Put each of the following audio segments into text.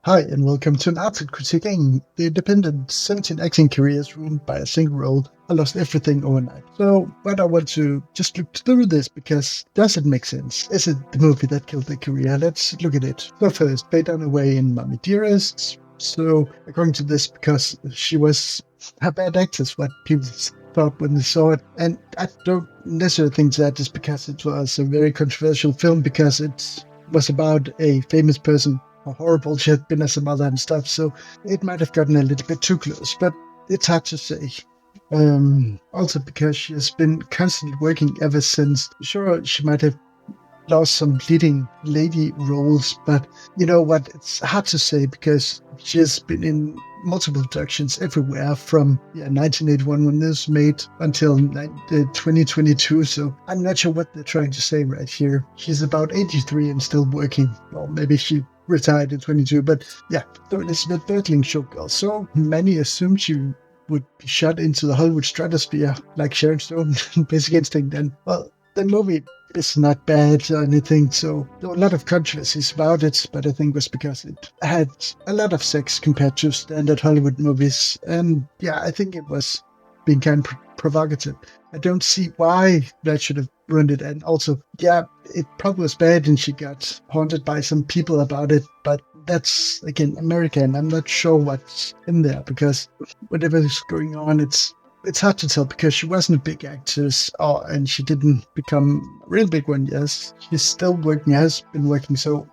Hi, and welcome to an article critiquing the independent 17 acting careers ruined by a single role. I lost everything overnight. So, but I want to just look through this because does it make sense? Is it the movie that killed their career? Let's look at it. So first, Faye Dunaway in Mommy Dearest. So, according to this, because she was a bad actress, what people thought when they saw it. And I don't necessarily think that is because it was a very controversial film, because it was about a famous person, how horrible she had been as a mother and stuff. So it might have gotten a little bit too close, but it's hard to say. Also because she has been constantly working ever since. Sure, she might have lost some leading lady roles, but you know what? It's hard to say because she has been in multiple productions everywhere from 1981 when this was made until 2022. So I'm not sure what they're trying to say right here. She's about 83 and still working. Well, maybe she retired in 22, but yeah, so Elizabeth Bertling showgirl. So many assumed she would be shot into the Hollywood stratosphere like Sharon Stone in Basic Instinct. Then, well, the movie is not bad or anything, so there were a lot of controversies about it, but I think it was because it had a lot of sex compared to standard Hollywood movies. And yeah, I think it was being kind of provocative. I don't see why that should have ruined it. And also, yeah, it probably was bad and she got haunted by some people about it, but that's again America, and I'm not sure what's in there because whatever is going on, it's hard to tell because she wasn't a big actress, and she didn't become a real big one. Yes, she's still working, has been working. So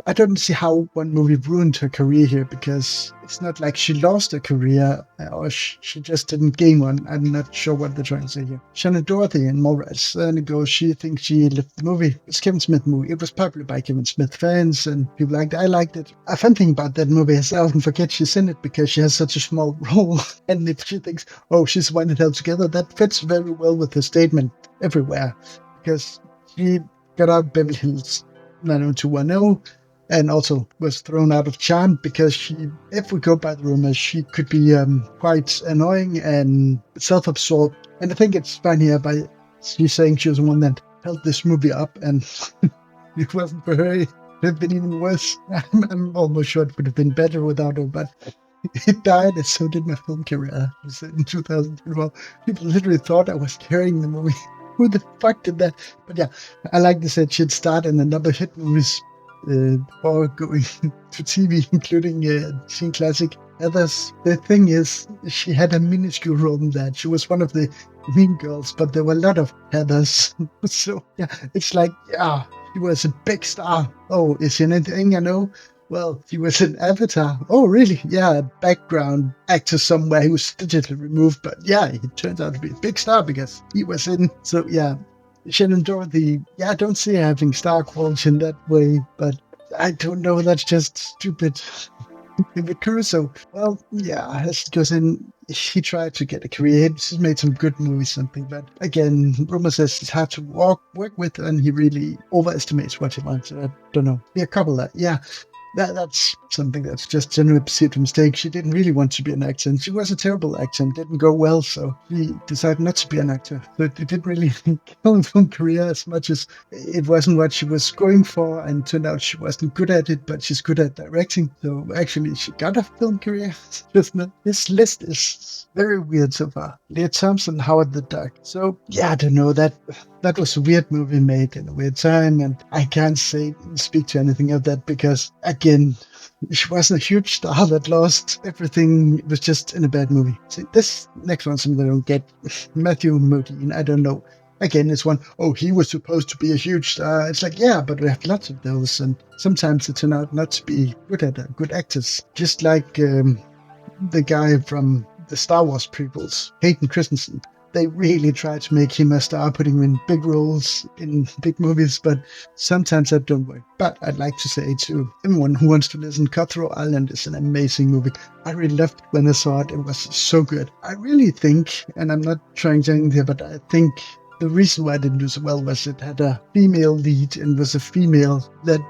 I don't see how one movie ruined her career here, because it's not like she lost her career or she just didn't gain one. I'm not sure what they're trying to say here. Shannon Dorothy in Mallrats. And ago, she thinks she left the movie. It's Kevin Smith movie. It was popular by Kevin Smith fans and people liked it. I liked it. A fun thing about that movie is I often forget she's in it because she has such a small role. And if she thinks, oh, she's the one that held together, that fits very well with the statement everywhere, because she got out Beverly Hills 90210 and also was thrown out of Charm because she, if we go by the rumors, she could be quite annoying and self-absorbed. And I think it's fun here by she's saying she was the one that held this movie up, and it wasn't for her. It would have been even worse. I'm almost sure it would have been better without her, but it died, and so did my film career. It was in 2012. People literally thought I was carrying the movie. Who the fuck did that? But yeah, I like this that she'd start in a number of hit movies before going to TV, including teen classic Heathers. The thing is, she had a minuscule role in that. She was one of the mean girls, but there were a lot of Heathers. So yeah, it's like, yeah, she was a big star. Oh, is she in anything I know? Well, he was an Avatar. Oh, really? Yeah, a background actor somewhere who was digitally removed. But yeah, he turns out to be a big star because he was in. So yeah, Shannon Dorothy, yeah, I don't see her having star quality in that way. But I don't know. That's just stupid. With Caruso, well, yeah, as it goes in, he tried to get a career. He's made some good movies, something, but again, rumor says it's hard to work with, and he really overestimates what he wants. I don't know. Yeah, a couple that, yeah. That's something that's just generally perceived a mistake. She didn't really want to be an actor, and she was a terrible actor and didn't go well, so she decided not to be an actor. So it didn't really kill her film career as much as it wasn't what she was going for, and turned out she wasn't good at it, but she's good at directing. So actually, she got a film career. Just not. This list is very weird so far. Leah Thompson, Howard the Duck. So yeah, I don't know. That was a weird movie made in a weird time, and I can't speak to anything of that because, again, she wasn't a huge star that lost everything. It was just in a bad movie. See, this next one, something I don't get. Matthew Modine, I don't know. Again, it's one, oh, he was supposed to be a huge star. It's like, yeah, but we have lots of those, and sometimes they turn out not to be good actors. Just like the guy from the Star Wars prequels, Hayden Christensen. They really try to make him a star, putting him in big roles in big movies, but sometimes that don't work. But I'd like to say to anyone who wants to listen, Cutthroat Island is an amazing movie. I really loved it when I saw it. It was so good. I really think, and I'm not trying to anything here, but I think the reason why I didn't do so well was it had a female lead and was a female that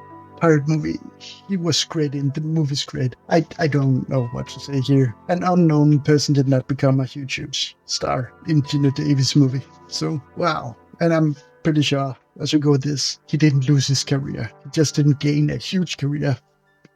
pirate movie. He was great in the movie's great. I don't know what to say here. An unknown person did not become a huge star in Gina Davis' movie. So wow. And I'm pretty sure as we go with this, he didn't lose his career. He just didn't gain a huge career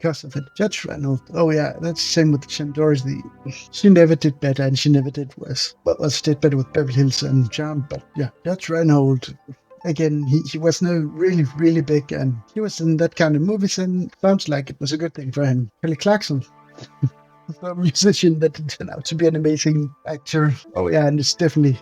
because of it. Judge Reinhold. Oh yeah, that's the same with Shannon Doherty. She never did better, and she never did worse. Well, she did better with Beverly Hills and Charm, but yeah, Judge Reinhold. Again, he was now really, really big, and he was in that kind of movies, and sounds like it was a good thing for him. Kelly Clarkson, a musician that turned out to be an amazing actor. Oh yeah, and it's definitely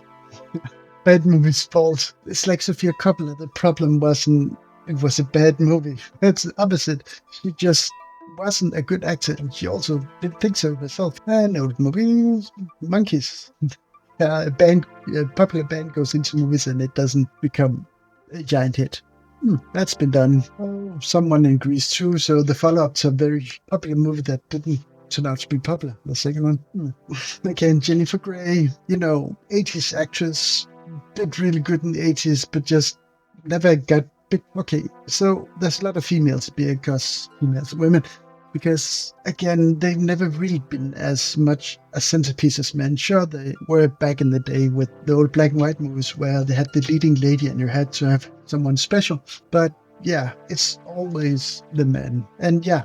bad movie's fault. It's like Sophia Coppola. The problem wasn't it was a bad movie. It's the opposite. She just wasn't a good actor, and she also didn't think so herself. An old movie, Monkeys. A popular band goes into movies and it doesn't become a giant hit. That's been done. Oh, someone in Greece too. So the follow-up to a very popular movie that didn't turn out to be popular. The second one. Again, Jennifer Grey, 80s actress, did really good in the 80s, but just never got big. Okay, so there's a lot of females because women. Because, again, they've never really been as much a centerpiece as men. Sure, they were back in the day with the old black and white movies where they had the leading lady and you had to have someone special. But, yeah, it's always the men. And, yeah,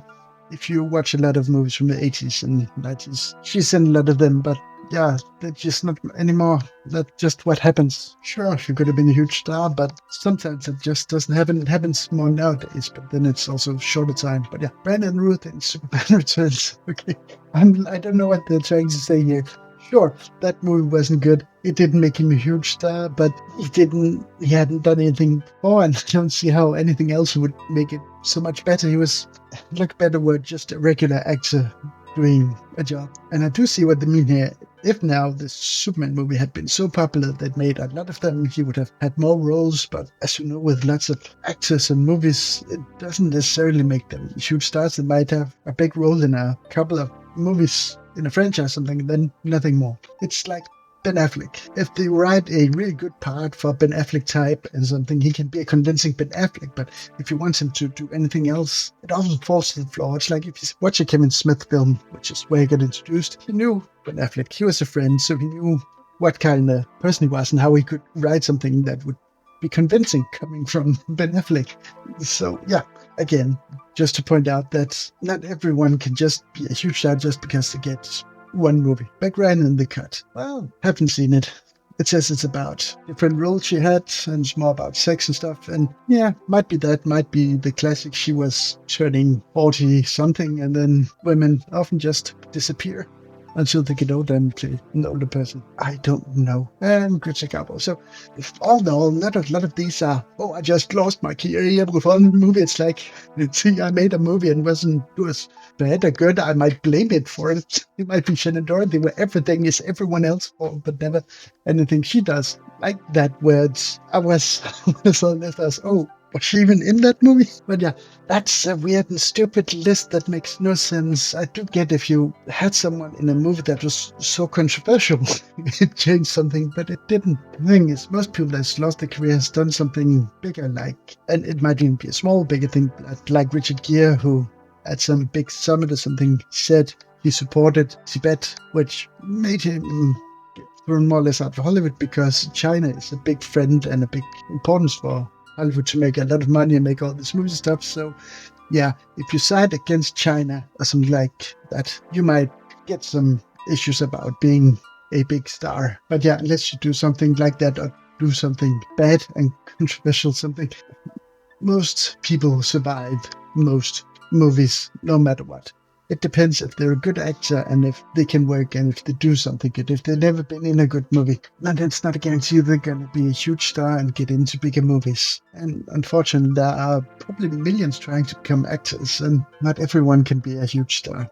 if you watch a lot of movies from the 80s and 90s, she's in a lot of them, but yeah, they're just not anymore. That's just what happens. Sure, she could have been a huge star, but sometimes it just doesn't happen. It happens more nowadays, but then it's also shorter time. But yeah, Brandon Ruth in Superman Returns. Okay, I don't know what they're trying to say here. Sure, that movie wasn't good. It didn't make him a huge star, but he hadn't done anything before, and I don't see how anything else would make it so much better. He was, like a better word, just a regular actor doing a job. And I do see what they mean here. If now the Superman movie had been so popular that made a lot of them, he would have had more roles. But as you know, with lots of actors and movies, it doesn't necessarily make them huge stars. They might have a big role in a couple of movies in a franchise or something, then nothing more. It's like Ben Affleck. If they write a really good part for Ben Affleck type and something, he can be a convincing Ben Affleck. But if you want him to do anything else, it often falls to the floor. It's like if you watch a Kevin Smith film, which is where he got introduced, he knew Ben Affleck. He was a friend, so he knew what kind of person he was and how he could write something that would be convincing coming from Ben Affleck. So, yeah, again, just to point out that not everyone can just be a huge star just because they get one movie. Meg Ryan in The Cut. Well, haven't seen it. It says it's about different roles she had and it's more about sex and stuff. And yeah, might be the classic. She was turning 40 something and then women often just disappear until they get older and play an older person. I don't know. And Greta Garbo. So, all in all, not a lot of these are, I just lost my career with one movie. It's like, see, I made a movie and it was bad or good. I might blame it for it. It might be Shannon Doherty, where everything is everyone else for, but never anything she does. Like that words. I was was she even in that movie? But yeah, that's a weird and stupid list that makes no sense. I do get if you had someone in a movie that was so controversial, it changed something, but it didn't. The thing is, most people that's lost their career has done something bigger, and it might even be a small, bigger thing, like Richard Gere, who at some big summit or something said he supported Tibet, which made him thrown more or less out of Hollywood because China is a big friend and a big importance for Hollywood to make a lot of money and make all this movie stuff. So, yeah, if you side against China or something like that, you might get some issues about being a big star. But yeah, unless you do something like that or do something bad and controversial, most people survive most movies, no matter what. It depends if they're a good actor and if they can work and if they do something good. If they've never been in a good movie, then it's not a guarantee they're going to be a huge star and get into bigger movies. And unfortunately, there are probably millions trying to become actors and not everyone can be a huge star.